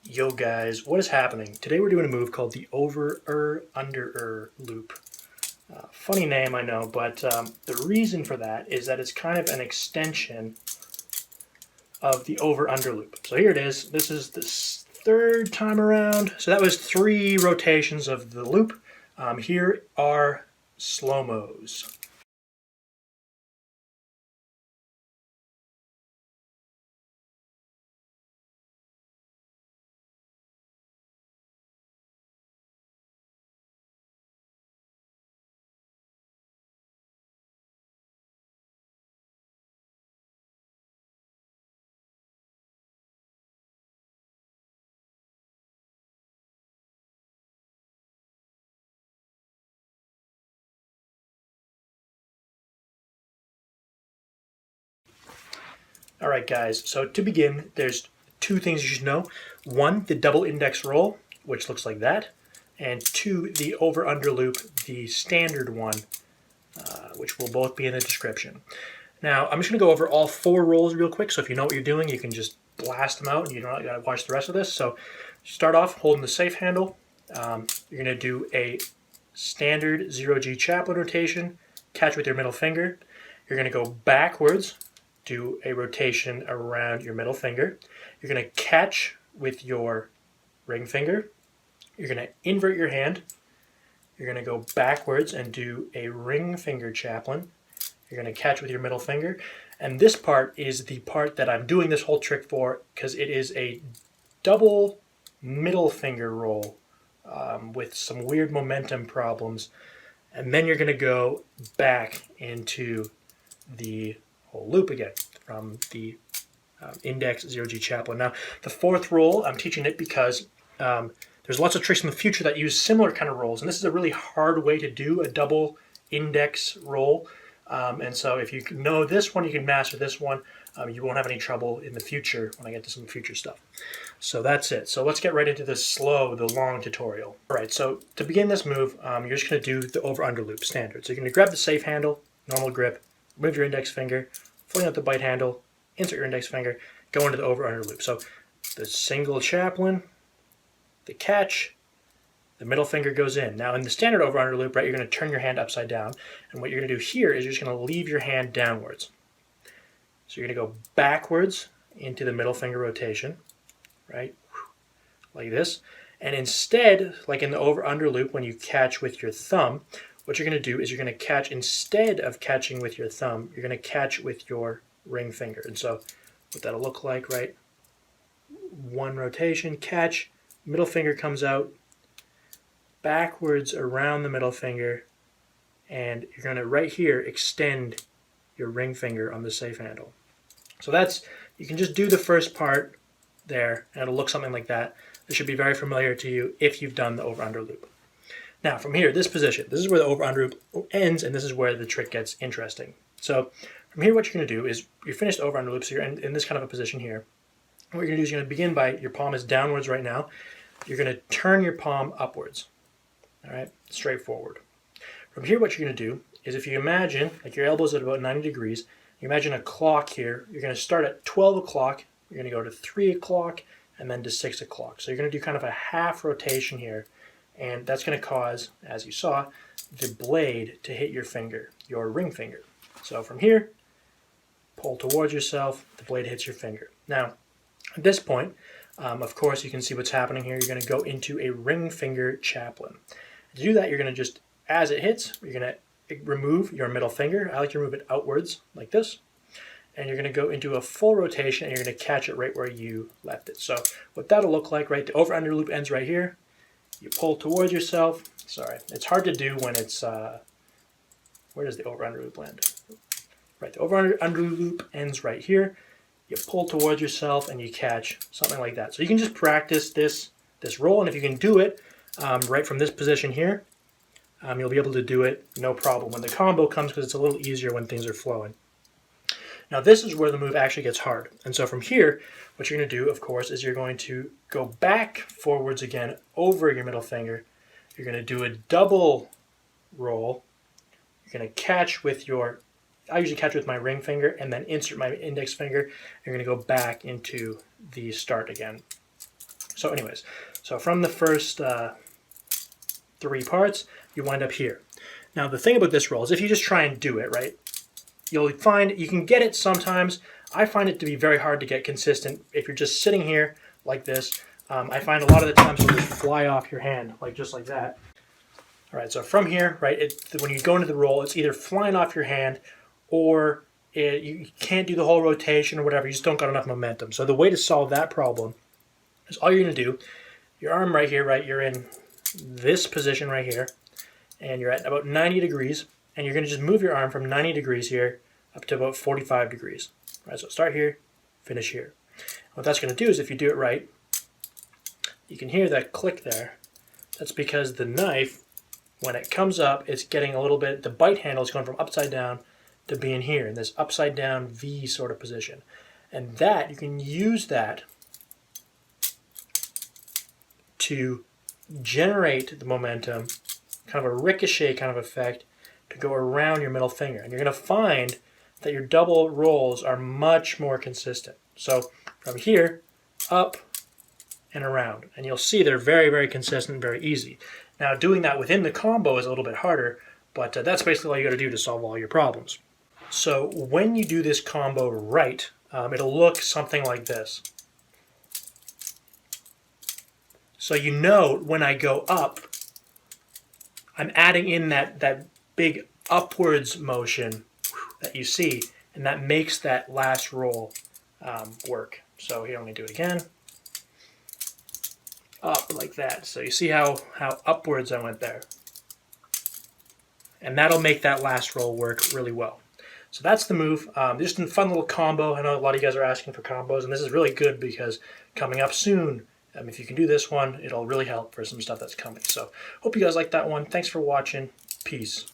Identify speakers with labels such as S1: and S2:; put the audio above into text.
S1: Yo guys, what is happening? Today we're doing a move called the over-under loop. Funny name, I know, but the reason for that is that it's kind of an extension of the over-under loop. So here it is. This is the third time around. So that was 3 rotations of the loop. Here are slow-mos. All right, guys, so to begin, there's 2 things you should know. 1, the double index roll, which looks like that, and 2, the over-under loop, the standard one, which will both be in the description. Now, I'm just going to go over all 4 rolls real quick, so if you know what you're doing, you can just blast them out and you don't got to watch the rest of this. So start off holding the safe handle. You're going to do a standard 0G chaplain rotation, catch with your middle finger. You're going to go backwards, do a rotation around your middle finger. You're going to catch with your ring finger. You're going to invert your hand. You're going to go backwards and do a ring finger chaplain. You're going to catch with your middle finger. And this part is the part that I'm doing this whole trick for because it is a double middle finger roll with some weird momentum problems. And then you're going to go back into the whole loop again from the index 0G chaplain. Now, the 4th roll, I'm teaching it because there's lots of tricks in the future that use similar kind of rolls. And this is a really hard way to do a double index roll. And so if you know this one, you can master this one. You won't have any trouble in the future when I get to some future stuff. So that's it. So let's get right into the long tutorial. All right, so to begin this move, you're just going to do the over-under loop standard. So you're going to grab the safe handle, normal grip, move your index finger, fling out the bite handle, insert your index finger, go into the over-under loop. So the single chaplain, the catch, the middle finger goes in. Now in the standard over-under loop, right, you're going to turn your hand upside down. And what you're going to do here is you're just going to leave your hand downwards. So you're going to go backwards into the middle finger rotation, right, like this. And instead, like in the over-under loop, when you catch with your thumb, what you're going to do is you're going to catch, instead of catching with your thumb, you're going to catch with your ring finger. And so what that'll look like, right, 1 rotation, catch, middle finger comes out, backwards around the middle finger, and you're going to right here extend your ring finger on the safe handle. So that's, you can just do the first part there and it'll look something like that. This should be very familiar to you if you've done the over-under loop. Now from here, this position, this is where the over-under loop ends, and this is where the trick gets interesting. So from here, what you're going to do is you finish the over-under loop, so you're in this kind of a position here. What you're going to do is you're going to begin by, your palm is downwards right now. You're going to turn your palm upwards. All right, straight forward. From here, what you're going to do is, if you imagine, like your elbow's at about 90 degrees, you imagine a clock here. You're going to start at 12 o'clock, you're going to go to 3 o'clock, and then to 6 o'clock. So you're going to do kind of a half rotation here, and that's going to cause, as you saw, the blade to hit your finger, your ring finger. So from here, pull towards yourself, the blade hits your finger. Now, at this point, of course, you can see what's happening here. You're going to go into a ring finger chaplain. To do that, you're going to just, as it hits, you're going to remove your middle finger. I like to remove it outwards like this. And you're going to go into a full rotation and you're going to catch it right where you left it. So what that'll look like, right, the over-under loop ends right here. You pull towards yourself. Sorry, it's hard to do when it's, where does the over-under loop land? Right, the over-under loop ends right here. You pull towards yourself and you catch, something like that. So you can just practice this roll, and if you can do it right from this position here, you'll be able to do it no problem when the combo comes, because it's a little easier when things are flowing. Now this is where the move actually gets hard. And so from here, what you're going to do, of course, is you're going to go back forwards again over your middle finger. You're going to do a double roll. You're going to catch with your, I usually catch with my ring finger and then insert my index finger. You're going to go back into the start again. So anyways, so from the first 3 parts, you wind up here. Now the thing about this roll is if you just try and do it, right, you'll find you can get it sometimes. I find it to be very hard to get consistent if you're just sitting here like this. I find a lot of the times it'll just fly off your hand, like just like that. All right, so from here, right, when you go into the roll, it's either flying off your hand or you can't do the whole rotation or whatever. You just don't got enough momentum. So the way to solve that problem is all you're going to do, your arm right here, right, you're in this position right here, and you're at about 90 degrees, and you're going to just move your arm from 90 degrees here up to about 45 degrees. All right, so start here, finish here. What that's going to do is if you do it right, you can hear that click there. That's because the knife, when it comes up, it's getting a little bit, the bite handle is going from upside down to being here in this upside down V sort of position. And that, you can use that to generate the momentum, kind of a ricochet kind of effect to go around your middle finger. And you're going to find that your double rolls are much more consistent. So from here, up and around. And you'll see they're very, very consistent, very easy. Now doing that within the combo is a little bit harder, but that's basically all you got to do to solve all your problems. So when you do this combo right, it'll look something like this. So you know when I go up, I'm adding in that big upwards motion that you see, and that makes that last roll work. So here, let me do it again. Up like that. So you see how upwards I went there. And that'll make that last roll work really well. So that's the move. Just a fun little combo. I know a lot of you guys are asking for combos, and this is really good because coming up soon, if you can do this one, it'll really help for some stuff that's coming. So hope you guys like that one. Thanks for watching. Peace.